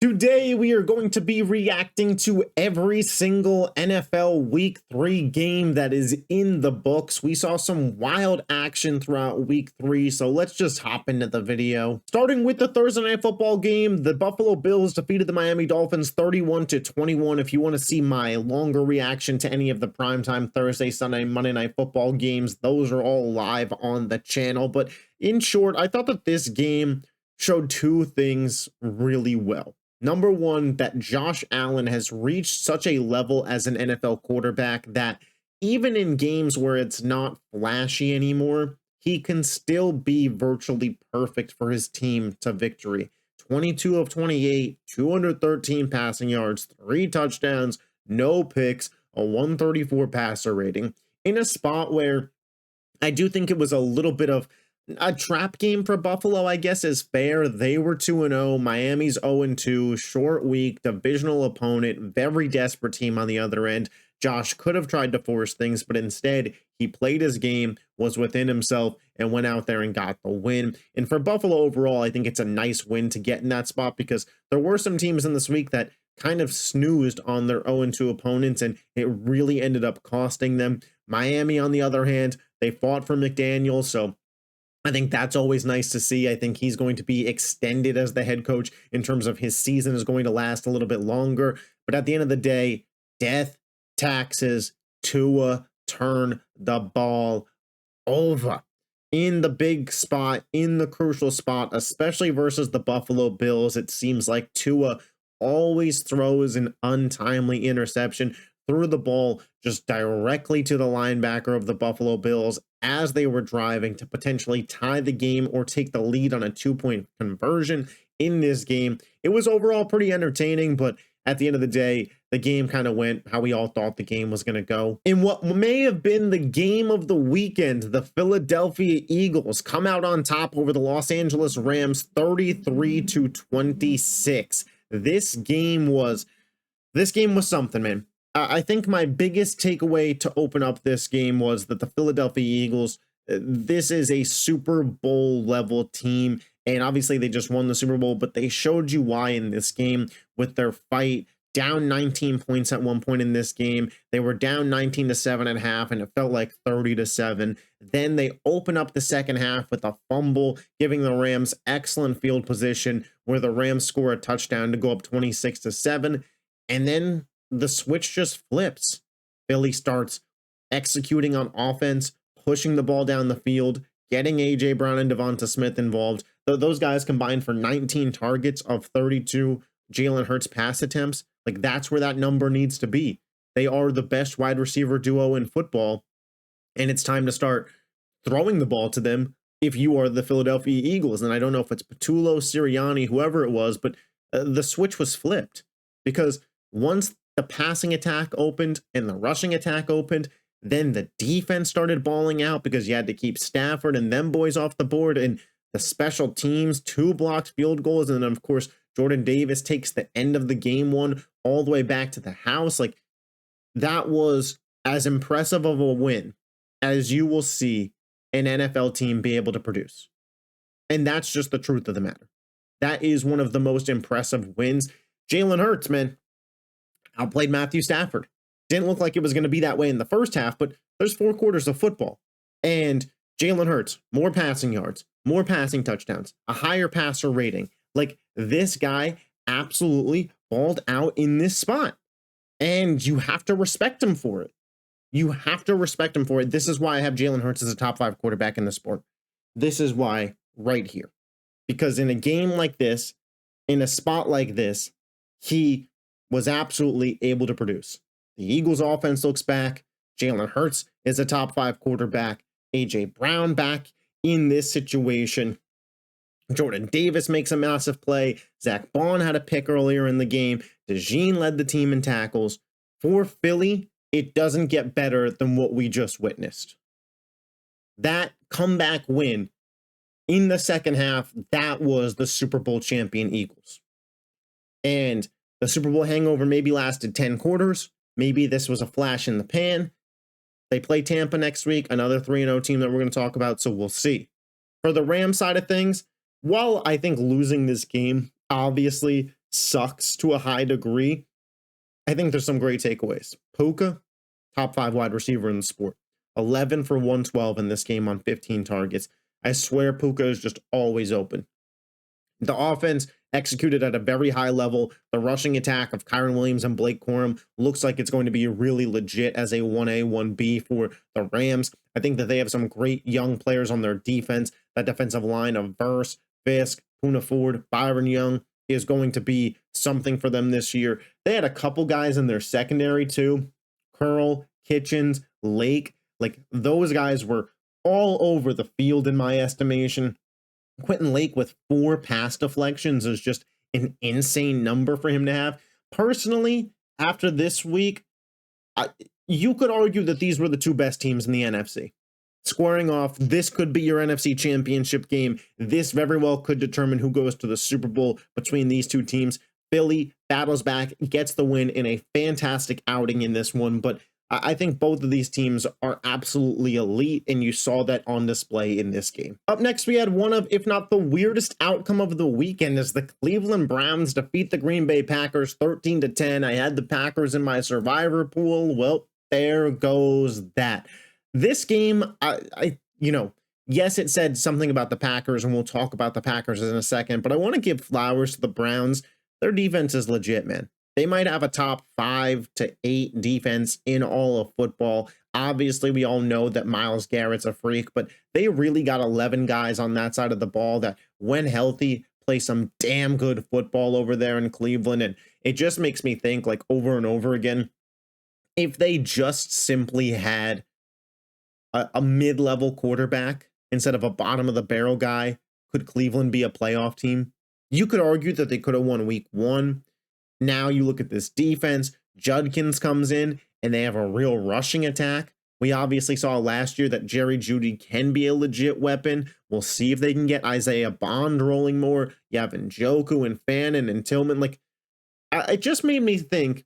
Today, we are going to be reacting to every single NFL Week 3 game that is in the books. We saw some wild action throughout Week 3, so let's just hop into the video. Starting with the Thursday Night Football game, the Buffalo Bills defeated the Miami Dolphins 31-21. If you want to see my longer reaction to any of the primetime Thursday, Sunday, Monday Night Football games, those are all live on the channel. But in short, I thought that this game showed two things really well. Number one, that Josh Allen has reached such a level as an NFL quarterback that even in games where it's not flashy anymore, he can still be virtually perfect for his team to victory. 22 of 28, 213 passing yards, 3 touchdowns, no picks, a 134 passer rating, in a spot where I do think it was a little bit of a trap game for Buffalo, I guess, is fair. They were 2-0. Miami's 0-2. Short week, divisional opponent, very desperate team on the other end. Josh could have tried to force things, but instead he played his game, was within himself, and went out there and got the win. And for Buffalo overall, I think it's a nice win to get in that spot because there were some teams in this week that kind of snoozed on their 0-2 opponents, and it really ended up costing them. Miami, on the other hand, they fought for McDaniel, so I think that's always nice to see. I think he's going to be extended as the head coach in terms of his season is going to last a little bit longer. But at the end of the day, death, taxes, Tua, turn the ball over in the big spot, in the crucial spot, especially versus the Buffalo Bills. It seems like Tua always throws an untimely interception, threw the ball just directly to the linebacker of the Buffalo Bills as they were driving to potentially tie the game or take the lead on a 2-point conversion in this game. It was overall pretty entertaining, but at the end of the day, the game kind of went how we all thought the game was going to go. In what may have been the game of the weekend, the Philadelphia Eagles come out on top over the Los Angeles Rams 33-26. This game was something, man. I think my biggest takeaway to open up this game was that the Philadelphia Eagles, this is a Super Bowl level team. And obviously they just won the Super Bowl, but they showed you why in this game with their fight. Down 19 points at one point in this game. They were down 19-7.5, and it felt like 30-7. Then they open up the second half with a fumble, giving the Rams excellent field position where the Rams score a touchdown to go up 26-7. And then the switch just flips. Philly starts executing on offense, pushing the ball down the field, getting A.J. Brown and Devonta Smith involved. Those guys combined for 19 targets of 32 Jalen Hurts pass attempts. Like, that's where that number needs to be. They are the best wide receiver duo in football, and it's time to start throwing the ball to them if you are the Philadelphia Eagles. And I don't know if it's Patullo, Sirianni, whoever it was, but the switch was flipped because once the passing attack opened and the rushing attack opened, then the defense started balling out because you had to keep Stafford and them boys off the board, and the special teams, 2 blocked field goals, and then of course Jordan Davis takes the end of the game one all the way back to the house. Like, that was as impressive of a win as you will see an NFL team be able to produce. And that's just the truth of the matter. That is one of the most impressive wins. Jalen Hurts, man, outplayed Matthew Stafford. Didn't look like it was going to be that way in the first half, but there's 4 quarters of football. And Jalen Hurts, more passing yards, more passing touchdowns, a higher passer rating. Like, this guy absolutely balled out in this spot. And you have to respect him for it. You have to respect him for it. This is why I have Jalen Hurts as a top 5 quarterback in the sport. This is why right here. Because in a game like this, in a spot like this, he was absolutely able to produce. The Eagles offense looks back. Jalen Hurts is a top 5 quarterback. A.J. Brown back in this situation. Jordan Davis makes a massive play. Zach Bond had a pick earlier in the game. DeJean led the team in tackles. For Philly, it doesn't get better than what we just witnessed. That comeback win in the second half, that was the Super Bowl champion Eagles. And the Super Bowl hangover maybe lasted 10 quarters. Maybe this was a flash in the pan. They play Tampa next week, another 3-0 team that we're going to talk about, so we'll see. For the Rams side of things, while I think losing this game obviously sucks to a high degree, I think there's some great takeaways. Puka, top 5 wide receiver in the sport. 11 for 112 in this game on 15 targets. I swear Puka is just always open. The offense executed at a very high level. The rushing attack of Kyron Williams and Blake Corum looks like it's going to be really legit as a 1A, 1B for the Rams. I think that they have some great young players on their defense. That defensive line of Verse, Fisk, Poona Ford, Byron Young is going to be something for them this year. They had a couple guys in their secondary too. Curl, Kitchens, Lake. Like, those guys were all over the field in my estimation. Quentin Lake with 4 pass deflections is just an insane number for him to have. Personally, after this week, you could argue that these were the 2 best teams in the NFC. Squaring off, this could be your NFC championship game. This very well could determine who goes to the Super Bowl between these 2 teams. Philly battles back, gets the win in a fantastic outing in this one, but I think both of these teams are absolutely elite, and you saw that on display in this game. Up next, we had one of, if not the weirdest outcome of the weekend, as the Cleveland Browns defeat the Green Bay Packers 13-10. I had the Packers in my survivor pool. Well, there goes that. This game, yes, it said something about the Packers, and we'll talk about the Packers in a second, but I want to give flowers to the Browns. Their defense is legit, man. They might have a top 5 to 8 defense in all of football. Obviously, we all know that Myles Garrett's a freak, but they really got 11 guys on that side of the ball that, when healthy, play some damn good football over there in Cleveland. And it just makes me think, like, over and over again, if they just simply had a mid-level quarterback instead of a bottom-of-the-barrel guy, could Cleveland be a playoff team? You could argue that they could have won week 1. Now you look at this defense, Judkins comes in, and they have a real rushing attack. We obviously saw last year that Jerry Jeudy can be a legit weapon. We'll see if they can get Isaiah Bond rolling more. You have Njoku and Fannin and Tillman. Like, it just made me think,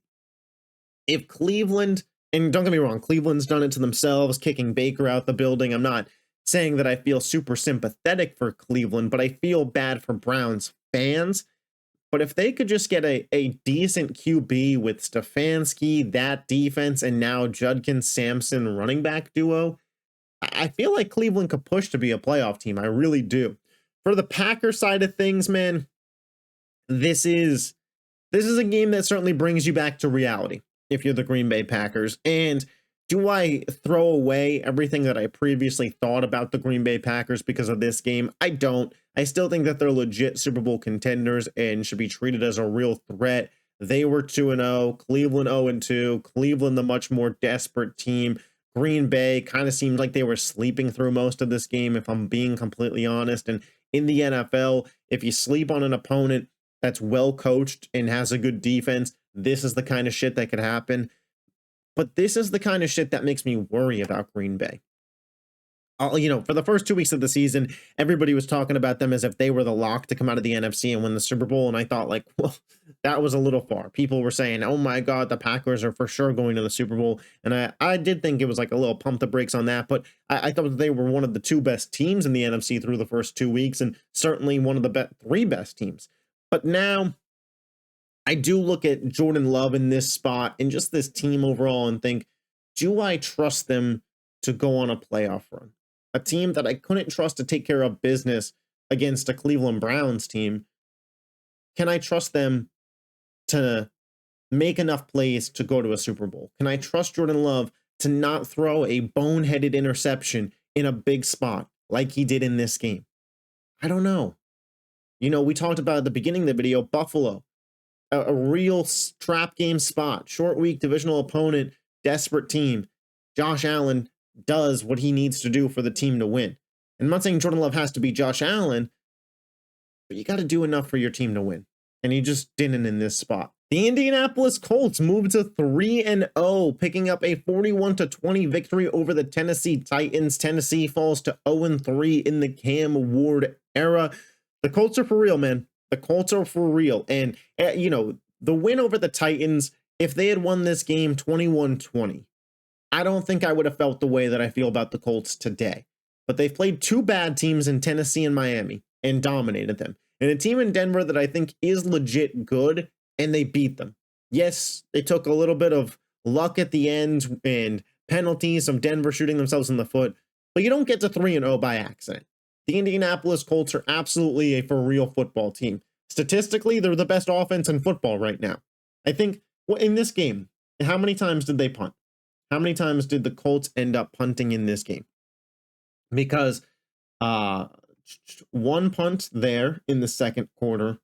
if Cleveland, and don't get me wrong, Cleveland's done it to themselves, kicking Baker out the building. I'm not saying that I feel super sympathetic for Cleveland, but I feel bad for Browns fans. But if they could just get a decent QB with Stefanski, that defense, and now Judkins, Sampson running back duo, I feel like Cleveland could push to be a playoff team. I really do. For the Packers side of things, man, this is a game that certainly brings you back to reality if you're the Green Bay Packers. And do I throw away everything that I previously thought about the Green Bay Packers because of this game? I don't. I still think that they're legit Super Bowl contenders and should be treated as a real threat. They were 2-0, Cleveland 0-2, Cleveland the much more desperate team. Green Bay kind of seemed like they were sleeping through most of this game, if I'm being completely honest. And in the NFL, if you sleep on an opponent that's well coached and has a good defense, this is the kind of shit that could happen. But this is the kind of shit that makes me worry about Green Bay. For the first 2 weeks of the season, everybody was talking about them as if they were the lock to come out of the NFC and win the Super Bowl. And I thought, like, well, that was a little far. People were saying, oh my God, the Packers are for sure going to the Super Bowl. And I did think it was like a little pump the brakes on that. But I thought that they were one of the 2 best teams in the NFC through the first 2 weeks, and certainly one of the 3 best teams. But now I do look at Jordan Love in this spot and just this team overall and think, do I trust them to go on a playoff run? A team that I couldn't trust to take care of business against a Cleveland Browns team. Can I trust them to make enough plays to go to a Super Bowl? Can I trust Jordan Love to not throw a boneheaded interception in a big spot like he did in this game? I don't know. We talked about at the beginning of the video, Buffalo, a real trap game spot, short week, divisional opponent, desperate team. Josh Allen does what he needs to do for the team to win. And I'm not saying Jordan Love has to be Josh Allen, but you got to do enough for your team to win. And he just didn't in this spot. The Indianapolis Colts moved to 3-0, picking up a 41-20 victory over the Tennessee Titans. Tennessee falls to 0-3 in the Cam Ward era. The Colts are for real, man. The Colts are for real. And, the win over the Titans, if they had won this game 21-20, I don't think I would have felt the way that I feel about the Colts today. But they've played 2 bad teams in Tennessee and Miami and dominated them. and a team in Denver that I think is legit good, and they beat them. Yes, they took a little bit of luck at the end and penalties of Denver shooting themselves in the foot, but you don't get to 3-0 by accident. The Indianapolis Colts are absolutely a for real football team. Statistically, they're the best offense in football right now. I think in this game, how many times did they punt? How many times did the Colts end up punting in this game? Because one punt there in the second quarter,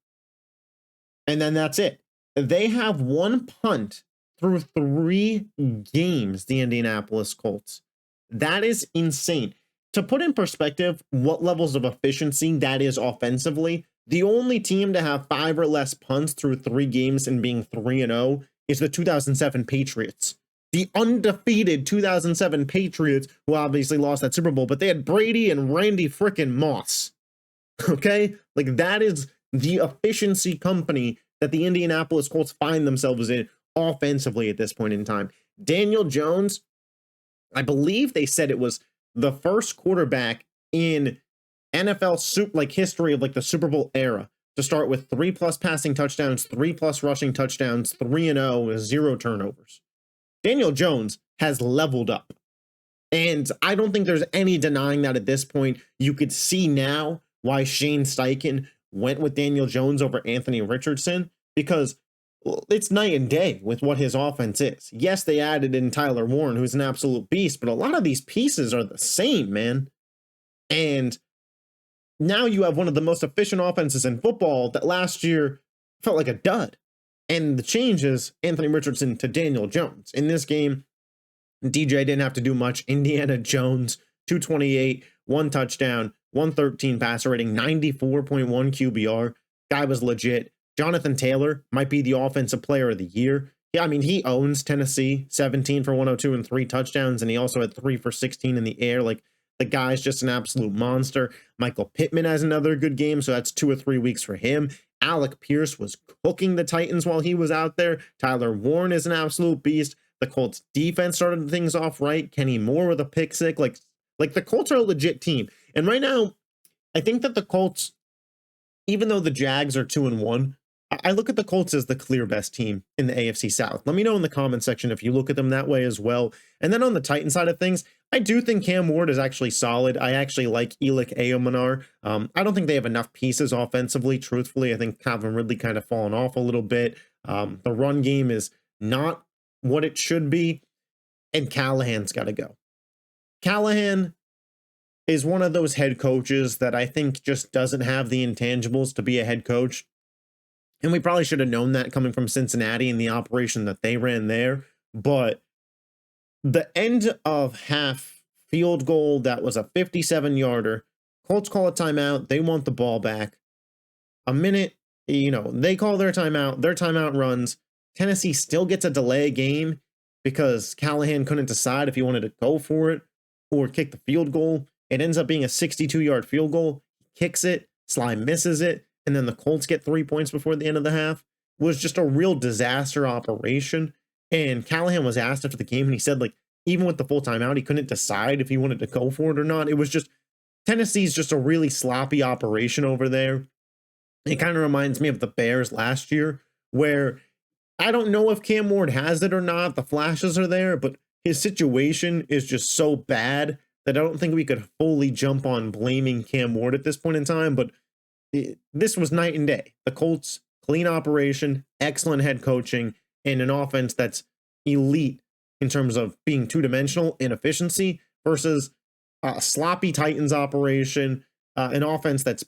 and then that's it. They have one punt through 3 games, the Indianapolis Colts. That is insane. To put in perspective what levels of efficiency that is offensively, the only team to have 5 or less punts through 3 games and being 3-0 is the 2007 Patriots. The undefeated 2007 Patriots, who obviously lost that Super Bowl, but they had Brady and Randy frickin' Moss. Okay? Like, that is the efficiency company that the Indianapolis Colts find themselves in offensively at this point in time. Daniel Jones, I believe they said it was the first quarterback in NFL history of the Super Bowl era to start with 3+ passing touchdowns, 3+ rushing touchdowns, 3-0 with 0 turnovers. Daniel Jones has leveled up. And I don't think there's any denying that at this point. You could see now why Shane Steichen went with Daniel Jones over Anthony Richardson, because it's night and day with what his offense is. Yes, they added in Tyler Warren, who's an absolute beast, but a lot of these pieces are the same, man. And now you have one of the most efficient offenses in football that last year felt like a dud. And the change is Anthony Richardson to Daniel Jones. In this game, DJ didn't have to do much. Indiana Jones, 228, 1 touchdown, 113 passer rating, 94.1 QBR. Guy was legit. Jonathan Taylor might be the offensive player of the year. Yeah, I mean, he owns Tennessee, 17 for 102 and 3 touchdowns, and he also had 3 for 16 in the air. Like, the guy's just an absolute monster. Michael Pittman has another good game, so that's 2 or 3 weeks for him. Alec Pierce was cooking the Titans while he was out there. Tyler Warren is an absolute beast. The Colts defense started things off right. Kenny Moore with a pick six. Like the Colts are a legit team. And right now, I think that the Colts, even though the Jags are 2-1, I look at the Colts as the clear best team in the AFC South. Let me know in the comment section if you look at them that way as well. And then on the Titan side of things, I do think Cam Ward is actually solid. I actually like Elik Eomanar. I don't think they have enough pieces offensively, truthfully. I think Calvin Ridley kind of fallen off a little bit. The run game is not what it should be, and Callahan's got to go. Callahan is one of those head coaches that I think just doesn't have the intangibles to be a head coach. And we probably should have known that coming from Cincinnati and the operation that they ran there. But the end of half field goal, that was a 57-yarder. Colts call a timeout. They want the ball back. A minute, they call their timeout. Their timeout runs. Tennessee still gets a delay game because Callahan couldn't decide if he wanted to go for it or kick the field goal. It ends up being a 62-yard field goal. He kicks it. Sly misses it. And then the Colts get 3 points before the end of the half. It was just a real disaster operation. And Callahan was asked after the game, and he said, even with the full timeout, he couldn't decide if he wanted to go for it or not. It was just, Tennessee's just a really sloppy operation over there. It kind of reminds me of the Bears last year, where I don't know if Cam Ward has it or not. The flashes are there, but his situation is just so bad that I don't think we could fully jump on blaming Cam Ward at this point in time. But this was night and day. The Colts, clean operation, excellent head coaching, and an offense that's elite in terms of being two-dimensional in efficiency versus a sloppy Titans operation, an offense that's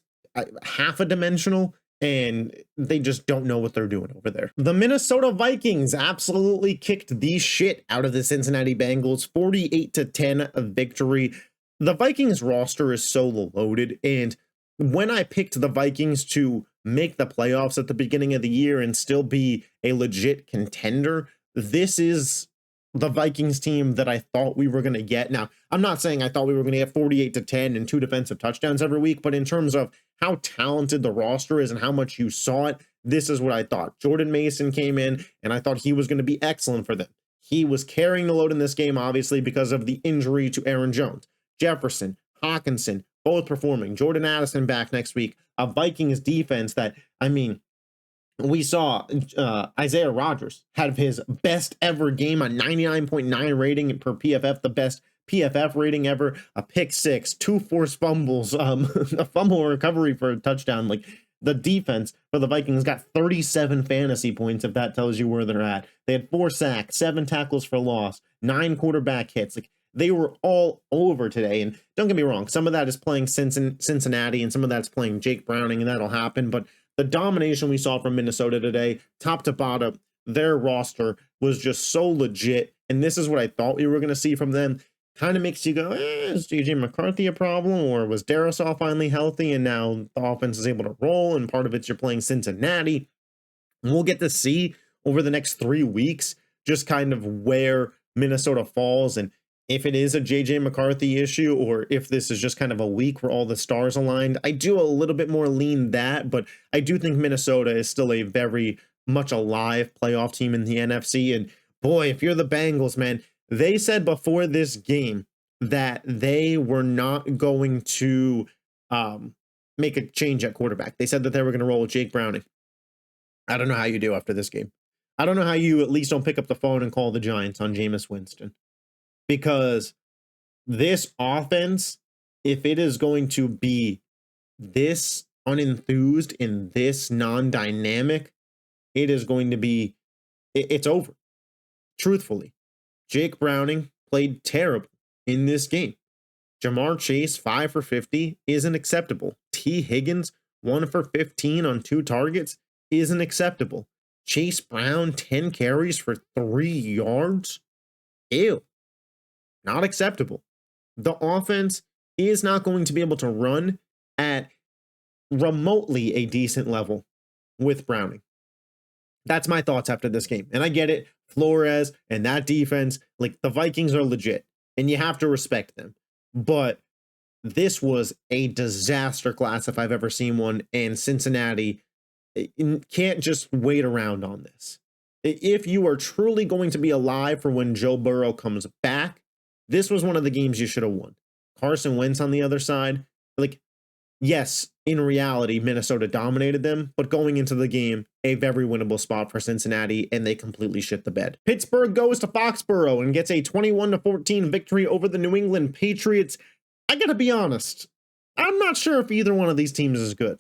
half a dimensional, and they just don't know what they're doing over there. The Minnesota Vikings absolutely kicked the shit out of the Cincinnati Bengals, 48-10 victory. The Vikings roster is so loaded, and when I picked the Vikings to make the playoffs at the beginning of the year and still be a legit contender, this is the Vikings team that I thought we were going to get. Now, I'm not saying I thought we were going to get 48-10 and 2 defensive touchdowns every week, but in terms of how talented the roster is and how much you saw it, this is what I thought. Jordan Mason came in, and I thought he was going to be excellent for them. He was carrying the load in this game, obviously, because of the injury to Aaron Jones. Jefferson, Hawkinson, both performing. Jordan Addison back next week. A Vikings defense that, I mean, we saw Isaiah Rodgers have his best ever game, a 99.9 rating per PFF, the best PFF rating ever, a pick six, 2 forced fumbles, a fumble recovery for a touchdown. Like, the defense for the Vikings got 37 fantasy points, if that tells you where they're at. They had 4 sacks, 7 tackles for loss, 9 quarterback hits. Like, they were all over today. And don't get me wrong, some of that is playing Cincinnati and some of that's playing Jake Browning, and that'll happen. But the domination we saw from Minnesota today, top to bottom, their roster was just so legit. And this is what I thought we were going to see from them. Kind of makes you go, is JJ McCarthy a problem? Or was Darisaw finally healthy and now the offense is able to roll? And part of it's you're playing Cincinnati. And we'll get to see over the next 3 weeks just kind of where Minnesota falls and if it is a JJ McCarthy issue or if this is just kind of a week where all the stars aligned. I do a little bit more lean that, but I do think Minnesota is still a very much alive playoff team in the NFC. And boy, if you're the Bengals, man, they said before this game that they were not going to make a change at quarterback. They said that they were going to roll with Jake Browning. I don't know how you do after this game. I don't know how you at least don't pick up the phone and call the Giants on Jameis Winston. Because this offense, if it is going to be this unenthused and this non-dynamic, it is going to be, it's over. Truthfully, Jake Browning played terrible in this game. Jamar Chase, 5 for 50, isn't acceptable. T. Higgins, 1 for 15 on 2 targets, isn't acceptable. Chase Brown, 10 carries for 3 yards. Ew. Not acceptable. The offense is not going to be able to run at remotely a decent level with Browning. That's my thoughts after this game. And I get it. Flores and that defense, like the Vikings are legit and you have to respect them. But this was a disaster class if I've ever seen one. And Cincinnati can't just wait around on this. If you are truly going to be alive for when Joe Burrow comes back, this was one of the games you should have won. Carson Wentz on the other side, like, yes, in reality, Minnesota dominated them, but going into the game, a very winnable spot for Cincinnati, and they completely shit the bed. Pittsburgh goes to Foxborough and gets a 21-14 victory over the New England Patriots. I gotta be honest, I'm not sure if either one of these teams is good.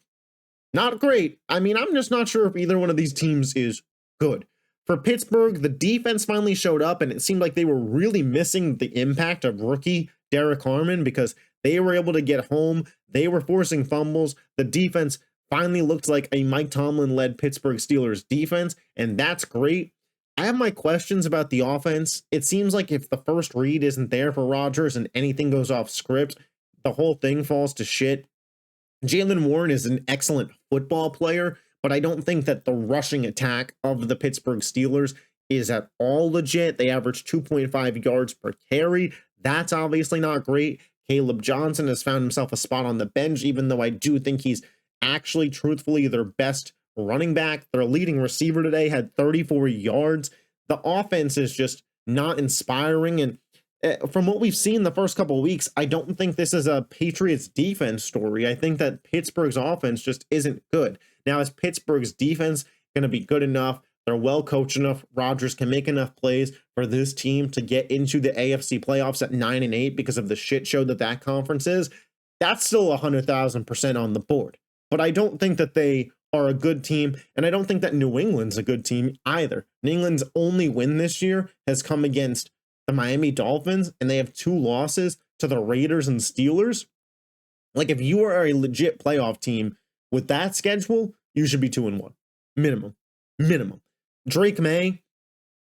Not great. I mean, I'm just not sure if either one of these teams is good. For Pittsburgh, the defense finally showed up, and it seemed like they were really missing the impact of rookie Derek Harmon because they were able to get home. They were forcing fumbles. The defense finally looked like a Mike Tomlin-led Pittsburgh Steelers defense, and that's great. I have my questions about the offense. It seems like if the first read isn't there for Rodgers and anything goes off script, the whole thing falls to shit. Jaylen Warren is an excellent football player, but I don't think that the rushing attack of the Pittsburgh Steelers is at all legit. They average 2.5 yards per carry. That's obviously not great. Caleb Johnson has found himself a spot on the bench, even though I do think he's actually, truthfully, their best running back. Their leading receiver today had 34 yards. The offense is just not inspiring. And from what we've seen the first couple of weeks, I don't think this is a Patriots defense story. I think that Pittsburgh's offense just isn't good. Now, is Pittsburgh's defense going to be good enough? They're well coached enough. Rodgers can make enough plays for this team to get into the AFC playoffs at 9-8 because of the shit show that conference is. That's still 100,000% on the board. But I don't think that they are a good team, and I don't think that New England's a good team either. New England's only win this year has come against the Miami Dolphins, and they have 2 losses to the Raiders and Steelers. Like, if you are a legit playoff team with that schedule, you should be 2-1. Minimum. Drake May,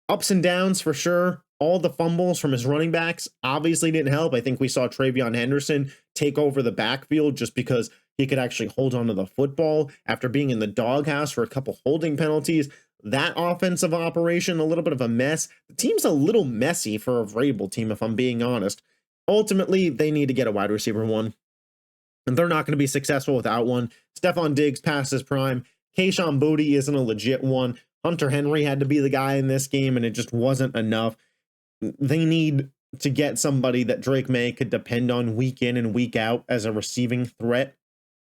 ups and downs for sure. All the fumbles from his running backs obviously didn't help. I think we saw Travion Henderson take over the backfield just because he could actually hold onto the football after being in the doghouse for a couple holding penalties. That offensive operation, a little bit of a mess. The team's a little messy for a Vrabel team, if I'm being honest. Ultimately, they need to get a wide receiver 1. And they're not going to be successful without one. Stephon Diggs past his prime. Kayshon Boutte isn't a legit one. Hunter Henry had to be the guy in this game, and it just wasn't enough. They need to get somebody that Drake May could depend on week in and week out as a receiving threat.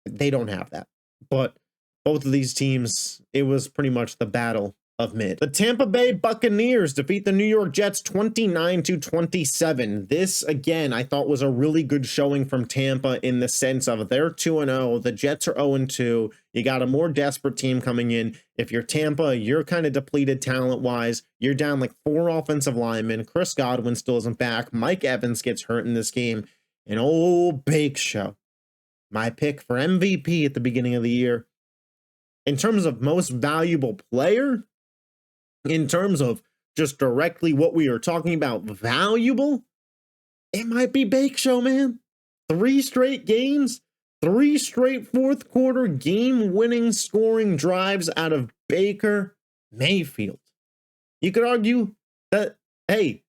They don't have that. But both of these teams, it was pretty much the battle of mid. The Tampa Bay Buccaneers defeat the New York Jets 29-27. This, again, I thought was a really good showing from Tampa in the sense of they're 2-0. The Jets are 0-2. You got a more desperate team coming in. If you're Tampa, you're kind of depleted talent-wise. You're down like 4 offensive linemen. Chris Godwin still isn't back. Mike Evans gets hurt in this game. And old Bake Show, my pick for MVP at the beginning of the year. In terms of most valuable player, in terms of just directly what we are talking about valuable, it might be Bake Show, man. 3 straight games, 3 straight fourth quarter game-winning scoring drives out of Baker Mayfield. You could argue that, hey,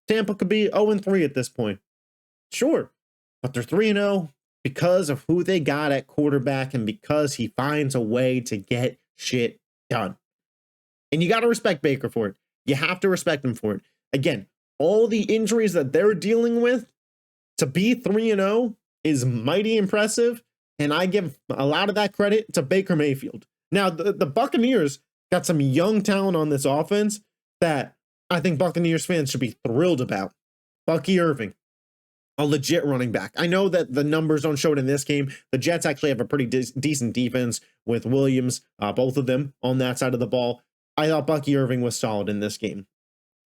Tampa could be 0-3 at this point. Sure, but they're 3-0 because of who they got at quarterback and because he finds a way to get shit done. And you got to respect Baker for it. You have to respect him for it. Again, all the injuries that they're dealing with, to be 3-0 is mighty impressive. And I give a lot of that credit to Baker Mayfield. Now, the Buccaneers got some young talent on this offense that I think Buccaneers fans should be thrilled about. Bucky Irving, a legit running back. I know that the numbers don't show it in this game. The Jets actually have a pretty decent defense with Williams, both of them on that side of the ball. I thought Bucky Irving was solid in this game.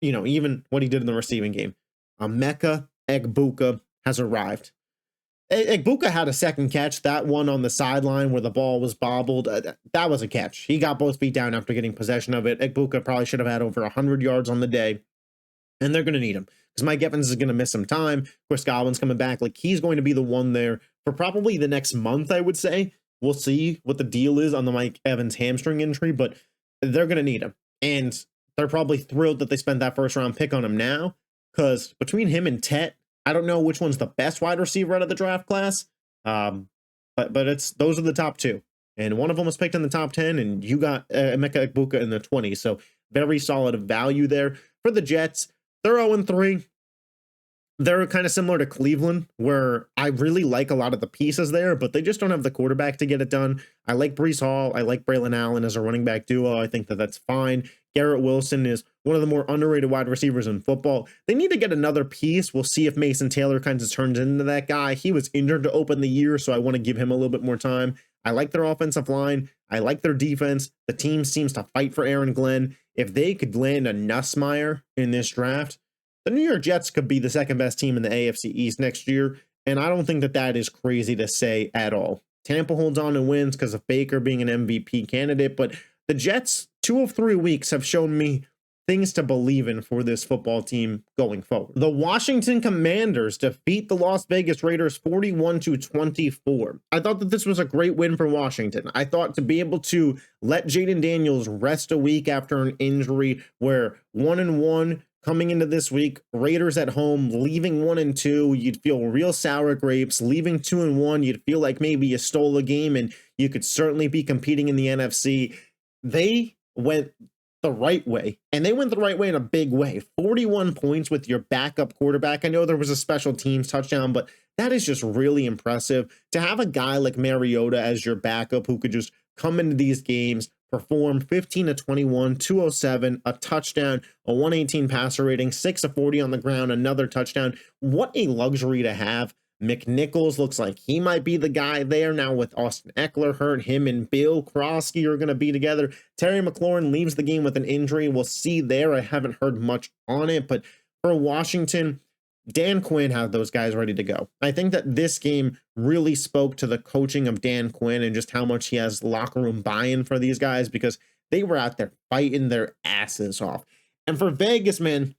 You know, even what he did in the receiving game. Emeka Egbuka has arrived. Egbuka had a second catch, that one on the sideline where the ball was bobbled. That was a catch. He got both feet down after getting possession of it. Egbuka probably should have had over 100 yards on the day. And they're going to need him because Mike Evans is going to miss some time. Chris Godwin's coming back. Like, he's going to be the one there for probably the next month, I would say. We'll see what the deal is on the Mike Evans hamstring injury, but they're going to need him. And they're probably thrilled that they spent that first round pick on him now, because between him and Tet, I don't know which one's the best wide receiver out of the draft class. But those are the top 2. And one of them was picked in the top 10, and you got Emeka Egbuka in the 20s. So very solid value there. For the Jets, they're 0-3. They're kind of similar to Cleveland, where I really like a lot of the pieces there, but they just don't have the quarterback to get it done. I like Breece Hall. I like Braylon Allen as a running back duo. I think that that's fine. Garrett Wilson is one of the more underrated wide receivers in football. They need to get another piece. We'll see if Mason Taylor kind of turns into that guy. He was injured to open the year, so I want to give him a little bit more time. I like their offensive line. I like their defense. The team seems to fight for Aaron Glenn. If they could land a Nussmeier in this draft, the New York Jets could be the second best team in the AFC East next year, and I don't think that that is crazy to say at all. Tampa holds on and wins because of Baker being an MVP candidate, but the Jets, 2 of 3 weeks, have shown me things to believe in for this football team going forward. The Washington Commanders defeat the Las Vegas Raiders 41-24. I thought that this was a great win for Washington. I thought to be able to let Jaden Daniels rest a week after an injury, where 1-1 coming into this week, Raiders at home, leaving 1-2, you'd feel real sour grapes. Leaving 2-1, you'd feel like maybe you stole a game and you could certainly be competing in the NFC. They went the right way, and they went the right way in a big way. 41 points with your backup quarterback. I know there was a special teams touchdown, but that is just really impressive to have a guy like Mariota as your backup who could just come into these games, perform 15-21, 207, a touchdown, a 118 passer rating, 6-40 on the ground, another touchdown. What a luxury to have. McNichols looks like he might be the guy there now with Austin Eckler hurt. Him and Bill Krosky are going to be together. Terry McLaurin leaves the game with an injury. We'll see there. I haven't heard much on it, but for Washington, Dan Quinn had those guys ready to go. I think that this game really spoke to the coaching of Dan Quinn and just how much he has locker room buy-in for these guys, because they were out there fighting their asses off. And for Vegas, man,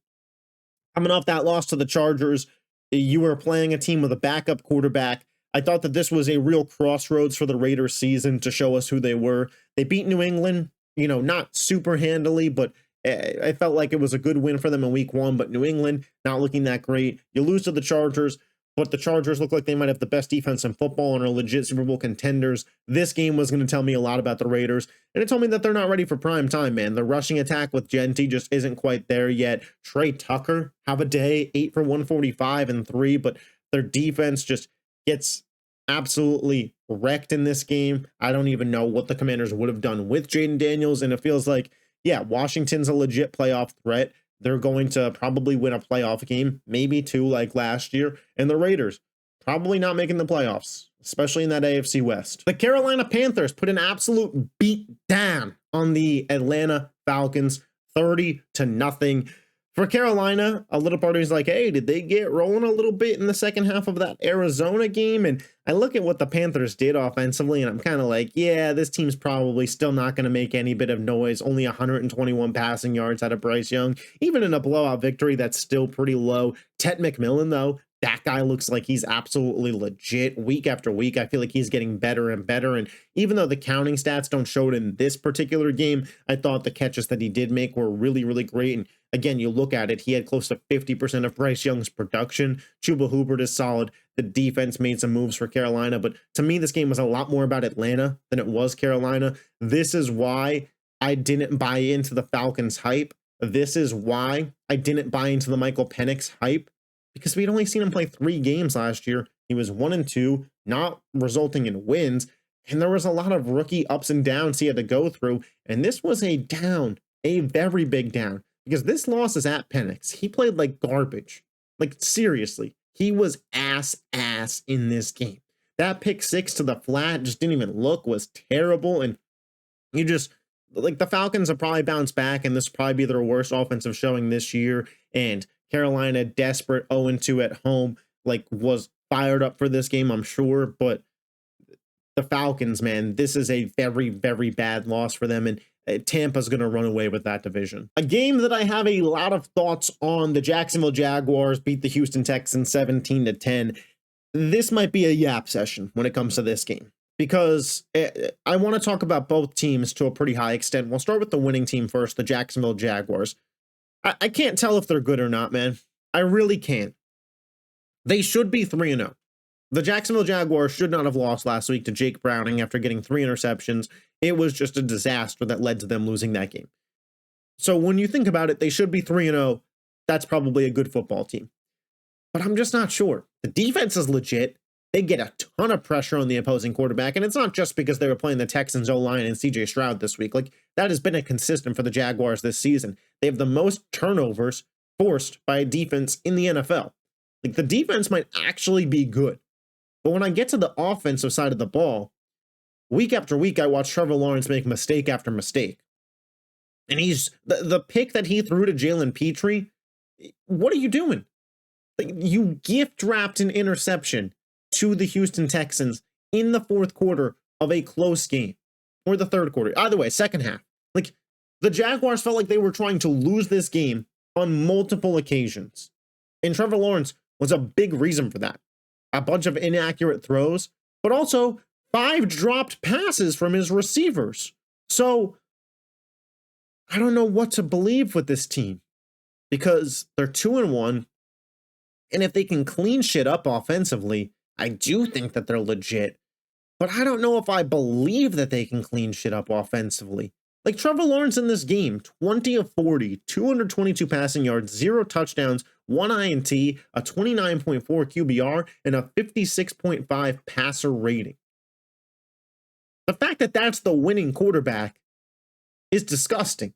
coming off that loss to the Chargers, you were playing a team with a backup quarterback. I thought that this was a real crossroads for the Raiders season to show us who they were. They beat New England, not super handily, but I felt like it was a good win for them in week 1, but New England not looking that great. You lose to the Chargers, but the Chargers look like they might have the best defense in football and are legit Super Bowl contenders. This game was going to tell me a lot about the Raiders, and it told me that they're not ready for prime time, man. The rushing attack with Genty just isn't quite there yet. Trey Tucker, have a day, 8 for 145 and 3, but their defense just gets absolutely wrecked in this game. I don't even know what the Commanders would have done with Jaden Daniels, and it feels like, yeah, Washington's a legit playoff threat. They're going to probably win a playoff game, maybe 2 like last year. And the Raiders, probably not making the playoffs, especially in that AFC West. The Carolina Panthers put an absolute beat down on the Atlanta Falcons, 30-0. For Carolina, a little part of me is like, hey, did they get rolling a little bit in the second half of that Arizona game? And I look at what the Panthers did offensively, and I'm kind of like, yeah, this team's probably still not going to make any bit of noise. Only 121 passing yards out of Bryce Young. Even in a blowout victory, that's still pretty low. Ted McMillan, though, that guy looks like he's absolutely legit week after week. I feel like he's getting better and better. And even though the counting stats don't show it in this particular game, I thought the catches that he did make were really, really great. And again, you look at it, he had close to 50% of Bryce Young's production. Chuba Hubbard is solid. The defense made some moves for Carolina. But to me, this game was a lot more about Atlanta than it was Carolina. This is why I didn't buy into the Falcons hype. This is why I didn't buy into the Michael Penix hype. Because we'd only seen him play 3 games last year. He was 1-2, not resulting in wins. And there was a lot of rookie ups and downs he had to go through. And this was a down, a very big down. Because this loss is at Penix. He played like garbage. Like, seriously. He was ass in this game. That pick 6 to the flat just didn't even look, was terrible. And you just, like, the Falcons have probably bounced back. And this will probably be their worst offensive showing this year. And Carolina, desperate 0-2 at home, like, was fired up for this game, I'm sure. But the Falcons, man, this is a very, very bad loss for them. And Tampa's going to run away with that division. A game that I have a lot of thoughts on, the Jacksonville Jaguars beat the Houston Texans 17-10. This might be a yap session when it comes to this game, because I want to talk about both teams to a pretty high extent. We'll start with the winning team first, the Jacksonville Jaguars. I can't tell if they're good or not, man. I really can't. They should be 3-0. The Jacksonville Jaguars should not have lost last week to Jake Browning after getting 3 interceptions. It was just a disaster that led to them losing that game. So when you think about it, they should be 3-0. That's probably a good football team. But I'm just not sure. The defense is legit. They get a ton of pressure on the opposing quarterback, and it's not just because they were playing the Texans O-line and CJ Stroud this week. Like, that has been a consistent for the Jaguars this season. They have the most turnovers forced by a defense in the NFL. Like, the defense might actually be good. But when I get to the offensive side of the ball, week after week, I watch Trevor Lawrence make mistake after mistake. And he's the pick that he threw to Jalen Petrie. What are you doing? Like, you gift wrapped an interception to the Houston Texans in the 4th quarter of a close game, or the 3rd quarter. Either way, second half. Like, the Jaguars felt like they were trying to lose this game on multiple occasions. And Trevor Lawrence was a big reason for that. A bunch of inaccurate throws, but also 5 dropped passes from his receivers. So I don't know what to believe with this team, because they're 2-1. And if they can clean shit up offensively, I do think that they're legit. But I don't know if I believe that they can clean shit up offensively. Like, Trevor Lawrence in this game, 20 of 40, 222 passing yards, 0 touchdowns, 1 INT, a 29.4 QBR, and a 56.5 passer rating. The fact that that's the winning quarterback is disgusting.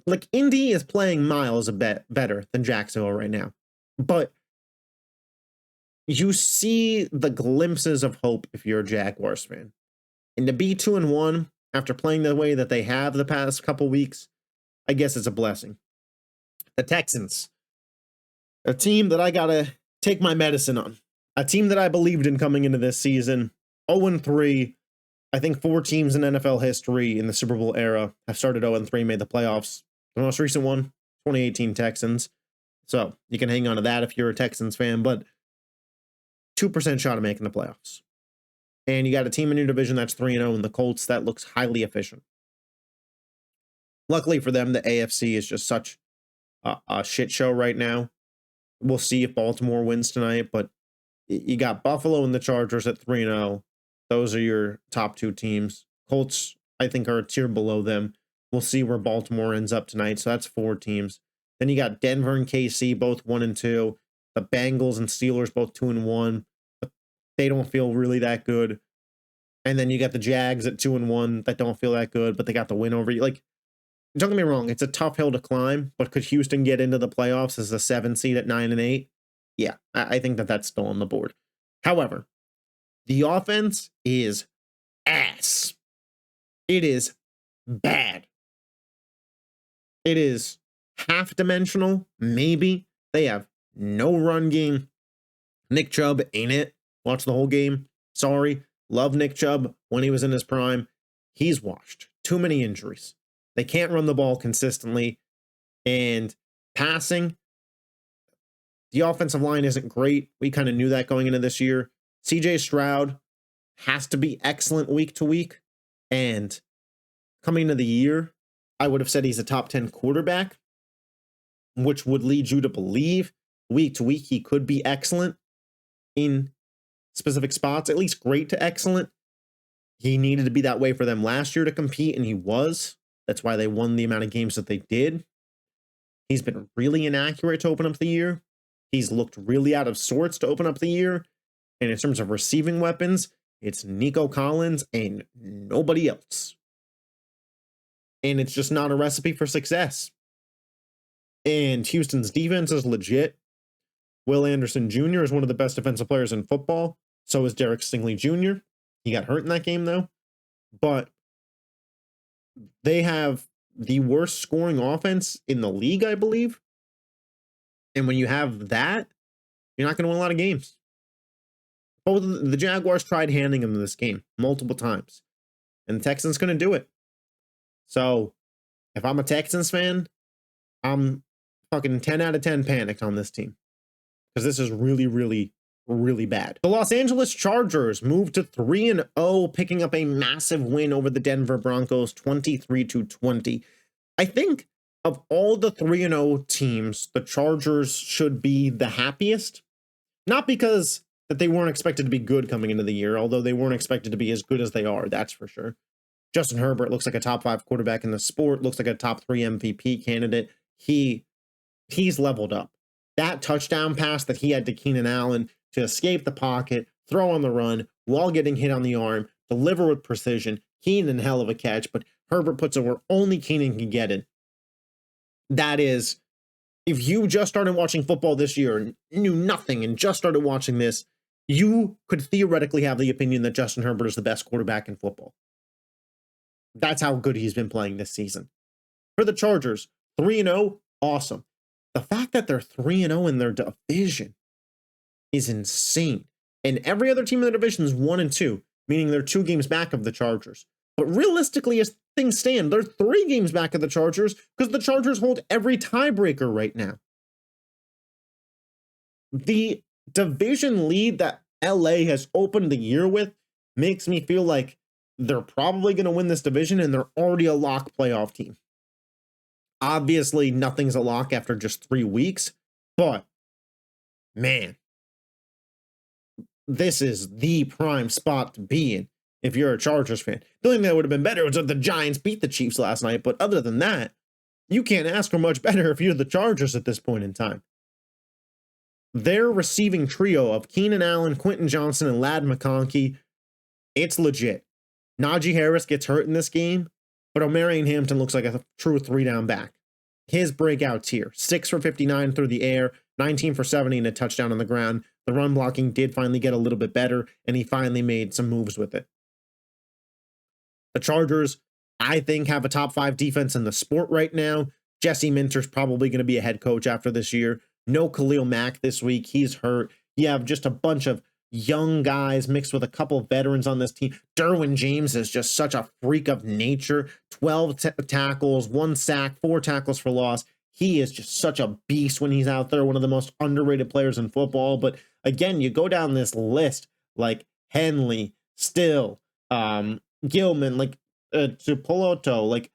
Like, Indy is playing miles a bit better than Jacksonville right now. But you see the glimpses of hope if you're a Jaguars fan. And to be 2-1 after playing the way that they have the past couple weeks, I guess it's a blessing. The Texans, a team that I got to take my medicine on. A team that I believed in coming into this season, 0-3. I think 4 teams in NFL history in the Super Bowl era have started 0-3, made the playoffs. The most recent one, 2018 Texans. So you can hang on to that if you're a Texans fan, but 2% shot of making the playoffs. And you got a team in your division that's 3-0 in the Colts. That looks highly efficient. Luckily for them, the AFC is just such a shit show right now. We'll see if Baltimore wins tonight, but you got Buffalo and the Chargers at 3-0. Those are your top two teams. Colts, I think, are a tier below them. We'll see where Baltimore ends up tonight. So that's four teams. Then you got Denver and KC, both 1-2. The Bengals and Steelers, both 2-1. But they don't feel really that good. And then you got the Jags at 2-1 that don't feel that good, but they got the win over you. Like, don't get me wrong, it's a tough hill to climb, but could Houston get into the playoffs as a 7 seed at 9-8? Yeah, I think that that's still on the board. However, the offense is ass. It is bad. It is half-dimensional, maybe. They have no run game. Nick Chubb ain't it. Watch the whole game. Sorry. Love Nick Chubb when he was in his prime. He's washed. Too many injuries. They can't run the ball consistently. And passing, the offensive line isn't great. We kind of knew that going into this year. CJ Stroud has to be excellent week to week. And coming into the year, I would have said he's a top 10 quarterback, which would lead you to believe week to week he could be excellent in specific spots, at least great to excellent. He needed to be that way for them last year to compete, and he was. That's why they won the amount of games that they did. He's been really inaccurate to open up the year. He's looked really out of sorts to open up the year. And in terms of receiving weapons, it's Nico Collins and nobody else. And it's just not a recipe for success. And Houston's defense is legit. Will Anderson Jr. is one of the best defensive players in football. So is Derek Stingley Jr. He got hurt in that game, though. But they have the worst scoring offense in the league, I believe. And when you have that, you're not going to win a lot of games. Both the Jaguars tried handing them this game multiple times. And the Texans couldn't do it. So, if I'm a Texans fan, I'm fucking 10 out of 10 panicked on this team. Because this is really, really, really bad. The Los Angeles Chargers moved to 3-0, picking up a massive win over the Denver Broncos, 23-20. I think of all the 3-0 teams, the Chargers should be the happiest. Not because that they weren't expected to be good coming into the year, although they weren't expected to be as good as they are, that's for sure. Justin Herbert looks like a top 5 quarterback in the sport, looks like a top 3 MVP candidate. He's leveled up. That touchdown pass that he had to Keenan Allen to escape the pocket, throw on the run, while getting hit on the arm, deliver with precision. Keenan, hell of a catch, but Herbert puts it where only Keenan can get it. That is, if you just started watching football this year and knew nothing and just started watching this, you could theoretically have the opinion that Justin Herbert is the best quarterback in football. That's how good he's been playing this season. For the Chargers, 3-0, awesome. The fact that they're 3-0 in their division is insane. And every other team in the division is 1-2, meaning they're 2 games back of the Chargers. But realistically, as things stand, they're 3 games back of the Chargers because the Chargers hold every tiebreaker right now. The division lead that LA has opened the year with makes me feel like they're probably going to win this division and they're already a lock playoff team. Obviously, nothing's a lock after just 3 weeks, but man, this is the prime spot to be in if you're a Chargers fan. The only thing that would have been better was that the Giants beat the Chiefs last night, but other than that, you can't ask for much better if you're the Chargers at this point in time. Their receiving trio of Keenan Allen, Quentin Johnson, and Ladd McConkey, it's legit. Najee Harris gets hurt in this game, but Omarion Hampton looks like a true 3-down back. His breakout's here. 6 for 59 through the air, 19 for 70 and a touchdown on the ground. The run blocking did finally get a little bit better, and he finally made some moves with it. The Chargers, I think, have a top 5 defense in the sport right now. Jesse Minter's probably going to be a head coach after this year. No Khalil Mack this week. He's hurt. You have just a bunch of young guys mixed with a couple of veterans on this team. Derwin James is just such a freak of nature. 12 tackles, 1 sack, 4 tackles for loss. He is just such a beast when he's out there. One of the most underrated players in football. But again, you go down this list like Henley, Still, Gilman, like Tupoloto, like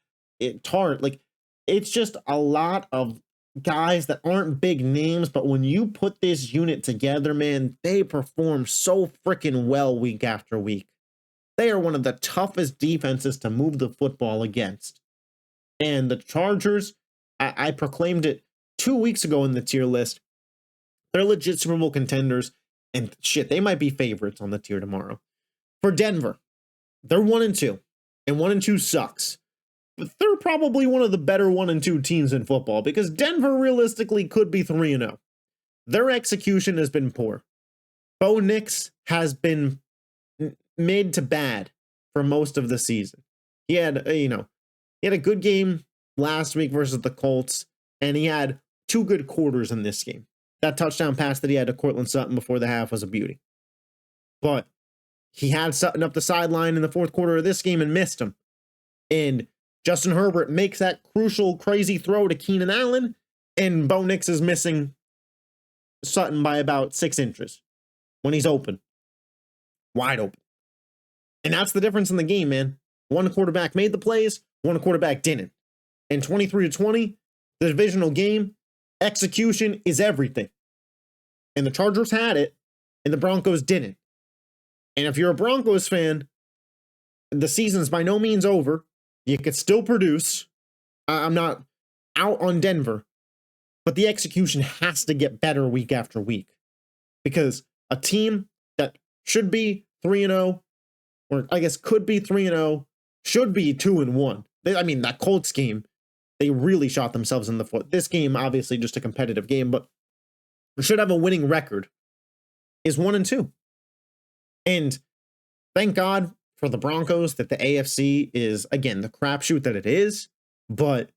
Tart, like it's just a lot of guys that aren't big names, but when you put this unit together, man, they perform so freaking well week after week. They are one of the toughest defenses to move the football against. And the Chargers, I proclaimed it 2 weeks ago in the tier list. They're legit Super Bowl contenders, and shit, they might be favorites on the tier tomorrow. For Denver, they're 1-2, and 1-2 sucks. But they're probably one of the better 1-2 teams in football because Denver realistically could be 3-0. Their execution has been poor. Bo Nix has been mid to bad for most of the season. He had, he had a good game last week versus the Colts, and he had 2 good quarters in this game. That touchdown pass that he had to Cortland Sutton before the half was a beauty. But he had Sutton up the sideline in the fourth quarter of this game and missed him. And Justin Herbert makes that crucial, crazy throw to Keenan Allen, and Bo Nix is missing Sutton by about 6 inches when he's open. Wide open. And that's the difference in the game, man. One quarterback made the plays, one quarterback didn't. And 23-20, the divisional game, execution is everything. And the Chargers had it, and the Broncos didn't. And if you're a Broncos fan, the season's by no means over. You could still produce. I'm not out on Denver, but the execution has to get better week after week. Because a team that should be 3-0, or I guess could be 3-0, should be 2-1. That Colts game, they really shot themselves in the foot. This game, obviously, just a competitive game, but should have a winning record, is 1-2. And thank God for the Broncos that the AFC is, again, the crapshoot that it is, but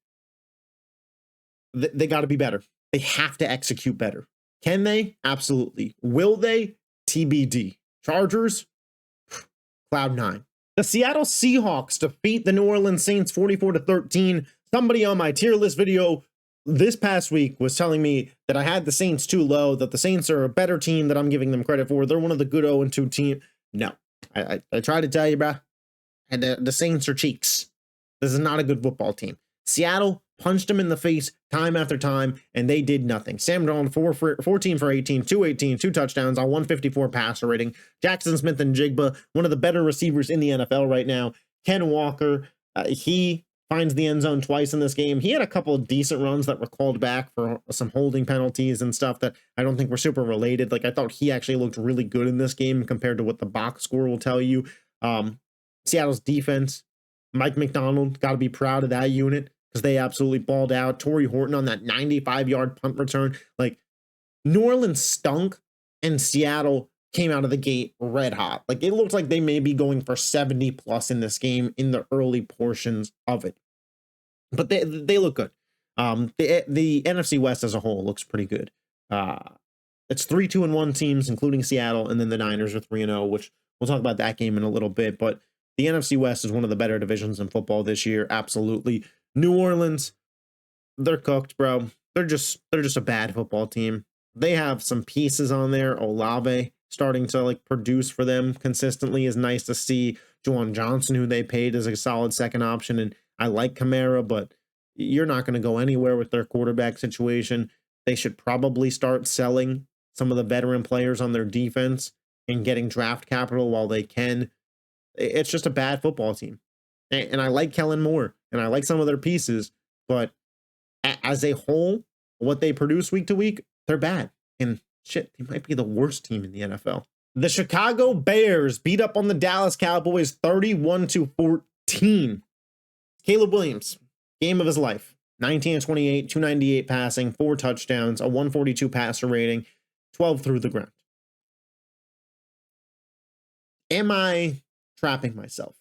they got to be better. They have to execute better. Can they? Absolutely. Will they? TBD. Chargers? Cloud 9. The Seattle Seahawks defeat the New Orleans Saints 44-13. Somebody on my tier list video this past week was telling me that I had the Saints too low, that the Saints are a better team that I'm giving them credit for. They're one of the good 0-2 team. No. I tried to tell you, bro. And the Saints are cheeks. This is not a good football team. Seattle punched them in the face time after time, and they did nothing. Sam Darnold, 14 for 18, 218, 2 touchdowns on 154 passer rating. Jackson Smith and Jigba, one of the better receivers in the NFL right now. Ken Walker, he finds the end zone twice in this game. He had a couple of decent runs that were called back for some holding penalties and stuff that I don't think were super related. Like, I thought he actually looked really good in this game compared to what the box score will tell you. Seattle's defense, Mike McDonald, got to be proud of that unit because they absolutely balled out. Torrey Horton on that 95-yard punt return. Like, New Orleans stunk, and Seattle came out of the gate red hot. Like, it looks like they may be going for 70 plus in this game in the early portions of it. But they look good. The NFC West as a whole looks pretty good. It's 3-2-1 teams, including Seattle, and then the Niners are 3-0, which we'll talk about that game in a little bit. But the NFC West is one of the better divisions in football this year. Absolutely. New Orleans, they're cooked, bro. They're just a bad football team. They have some pieces on there. Olave starting to produce for them consistently is nice to see. Juwan Johnson, who they paid, is a solid second option, and I like Kamara, but you're not going to go anywhere with their quarterback situation. They should probably start selling some of the veteran players on their defense and getting draft capital while they can. It's just a bad football team. And I like Kellen Moore, and I like some of their pieces, but as a whole, what they produce week to week, they're bad. And shit, they might be the worst team in the NFL. The Chicago Bears beat up on the Dallas Cowboys 31-14. Caleb Williams, game of his life. 19-28, 298 passing, 4 touchdowns, a 142 passer rating, 12 through the ground. Am I trapping myself?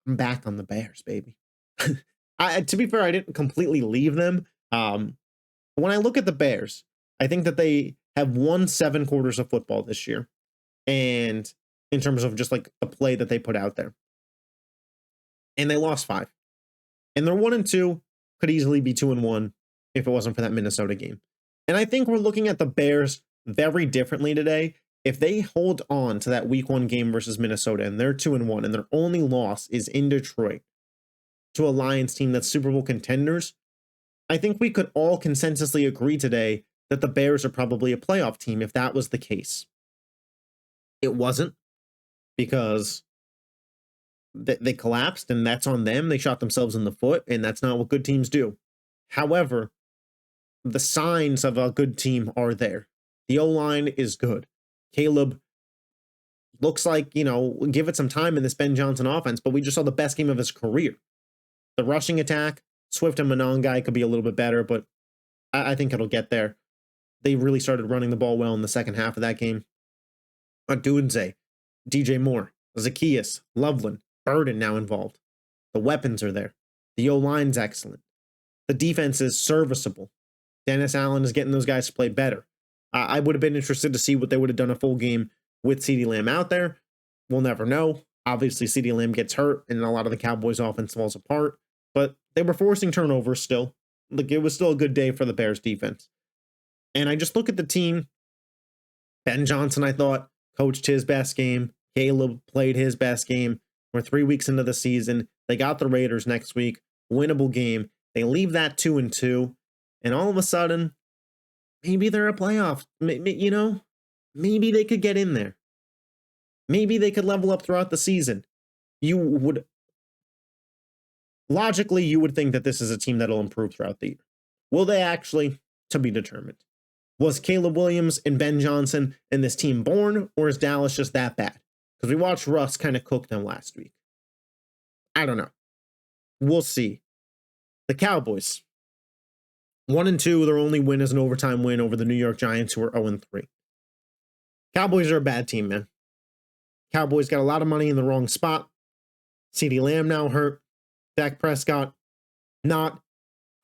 I'm back on the Bears, baby. To be fair, I didn't completely leave them. When I look at the Bears, I think that they have won 7 quarters of football this year. And in terms of just the play that they put out there. And they lost 5. And they're 1-2, could easily be 2-1 if it wasn't for that Minnesota game. And I think we're looking at the Bears very differently today. If they hold on to that week 1 game versus Minnesota and they're 2-1 and their only loss is in Detroit to a Lions team that's Super Bowl contenders, I think we could all consensusly agree today that the Bears are probably a playoff team if that was the case. It wasn't, because they collapsed, and that's on them. They shot themselves in the foot, and that's not what good teams do. However, the signs of a good team are there. The O-line is good. Caleb looks like, give it some time in this Ben Johnson offense, but we just saw the best game of his career. The rushing attack, Swift and Monongai could be a little bit better, but I think it'll get there. They really started running the ball well in the second half of that game. Odunze, DJ Moore, Zacchaeus, Loveland, Burden now involved. The weapons are there. The O-line's excellent. The defense is serviceable. Dennis Allen is getting those guys to play better. I would have been interested to see what they would have done a full game with CeeDee Lamb out there. We'll never know. Obviously, CeeDee Lamb gets hurt, and a lot of the Cowboys' offense falls apart. But they were forcing turnovers still. It was still a good day for the Bears defense. And I just look at the team. Ben Johnson, I thought, coached his best game. Caleb played his best game. We're 3 weeks into the season. They got the Raiders next week. Winnable game. They leave that 2-2. And all of a sudden, maybe they're a playoff. Maybe they could get in there. Maybe they could level up throughout the season. Logically, you would think that this is a team that'll improve throughout the year. Will they actually? To be determined. Was Caleb Williams and Ben Johnson and this team born, or is Dallas just that bad? Because we watched Russ kind of cook them last week. I don't know. We'll see. The Cowboys. 1-2, their only win is an overtime win over the New York Giants, who are 0-3. Cowboys are a bad team, man. Cowboys got a lot of money in the wrong spot. CeeDee Lamb now hurt. Dak Prescott not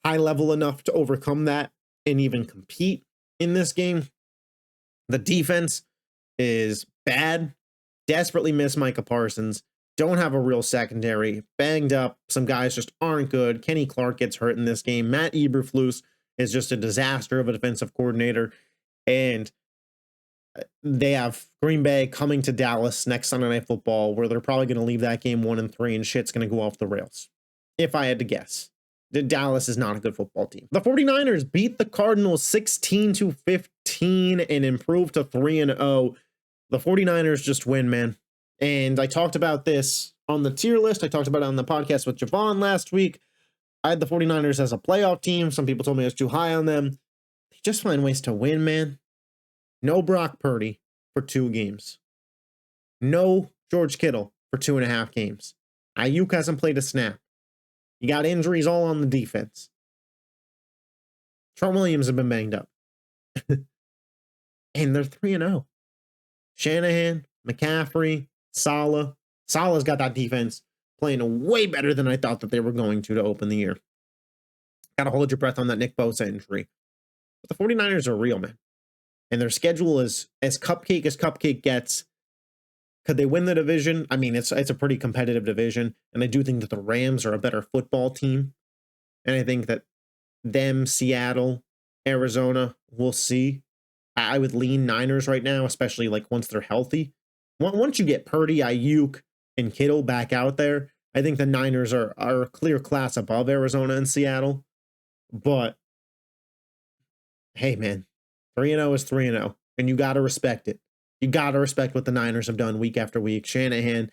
high level enough to overcome that and even compete in this game. The defense is bad. Desperately miss Micah Parsons. Don't have a real secondary. Banged up. Some guys just aren't good. Kenny Clark gets hurt in this game. Matt Eberflus is just a disaster of a defensive coordinator. And they have Green Bay coming to Dallas next Sunday Night Football, where they're probably going to leave that game 1-3 and shit's going to go off the rails. If I had to guess. Dallas is not a good football team. The 49ers beat the Cardinals 16-15 and improved to 3-0. The 49ers just win, man. And I talked about this on the tier list. I talked about it on the podcast with Javon last week. I had the 49ers as a playoff team. Some people told me I was too high on them. They just find ways to win, man. No Brock Purdy for 2 games. No George Kittle for 2.5 games. Ayuk hasn't played a snap. You got injuries all on the defense. Trent Williams have been banged up. And they're 3-0. Shanahan, McCaffrey, Saleh. Saleh's got that defense playing way better than I thought that they were going to open the year. Got to hold your breath on that Nick Bosa injury. But the 49ers are real, man. And their schedule is as cupcake gets. Could they win the division? I mean, it's a pretty competitive division. And I do think that the Rams are a better football team. And I think that them, Seattle, Arizona, we'll see. I would lean Niners right now, especially like once they're healthy. Once you get Purdy, Ayuk, and Kittle back out there, I think the Niners are a clear class above Arizona and Seattle. But, hey, man, 3-0 is 3-0, and you got to respect it. You got to respect what the Niners have done week after week. Shanahan,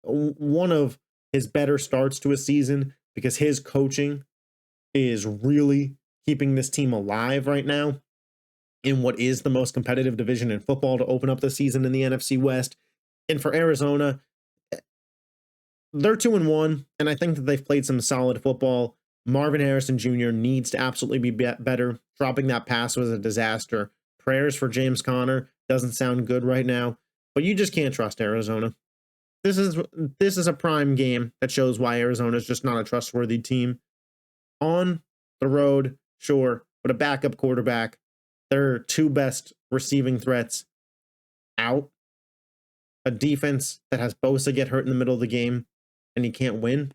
one of his better starts to a season because his coaching is really keeping this team alive right now in what is the most competitive division in football to open up the season in the NFC West. And for Arizona, they're 2-1, and I think that they've played some solid football. Marvin Harrison Jr. needs to absolutely be better. Dropping that pass was a disaster. Prayers for James Conner. Doesn't sound good right now, but you just can't trust Arizona. This is a prime game that shows why Arizona is just not a trustworthy team. On the road, sure, but a backup quarterback. Their 2 best receiving threats out. A defense that has Bosa get hurt in the middle of the game and he can't win.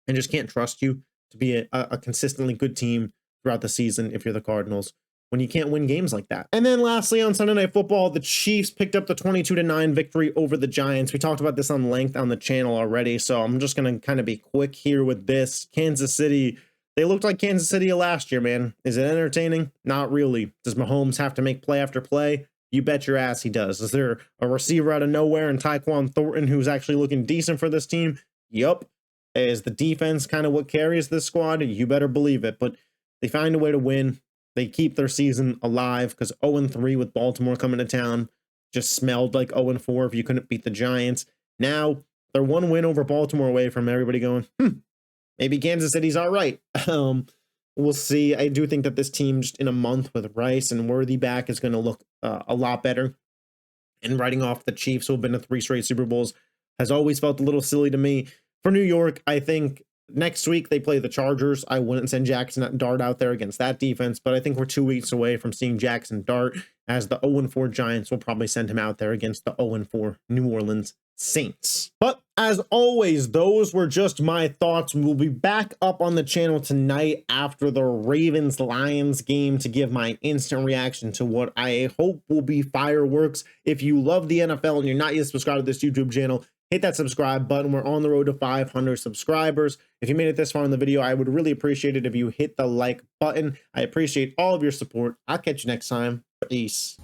And just can't trust you to be a consistently good team throughout the season if you're the Cardinals, when you can't win games like that. And then lastly, on Sunday Night Football, the Chiefs picked up the 22-9 victory over the Giants. We talked about this on length on the channel already, so I'm just going to kind of be quick here with this. Kansas City They looked like Kansas City last year, man. Is it entertaining? Not really. Does Mahomes have to make play after play? You bet your ass he does. Is there a receiver out of nowhere in Tyquan Thornton who's actually looking decent for this team? Yup. Is the defense kind of what carries this squad? You better believe it. But they find a way to win. They keep their season alive because 0-3 with Baltimore coming to town just smelled like 0-4 if you couldn't beat the Giants. Now they're one win over Baltimore away from everybody going, maybe Kansas City's all right. We'll see. I do think that this team just in a month with Rice and Worthy back is going to look a lot better. And writing off the Chiefs, who have been to 3 straight Super Bowls, has always felt a little silly to me. For New York, I think next week they play the Chargers. I wouldn't send Jackson Dart out there against that defense, but I think we're 2 weeks away from seeing Jackson Dart, as the 0-4 Giants will probably send him out there against the 0-4 New Orleans Saints. But as always, those were just my thoughts. We'll be back up on the channel tonight after the Ravens-Lions game to give my instant reaction to what I hope will be fireworks. If you love the NFL and you're not yet subscribed to this YouTube channel, hit that subscribe button. We're on the road to 500 subscribers. If you made it this far in the video, I would really appreciate it if you hit the like button. I appreciate all of your support. I'll catch you next time. Peace.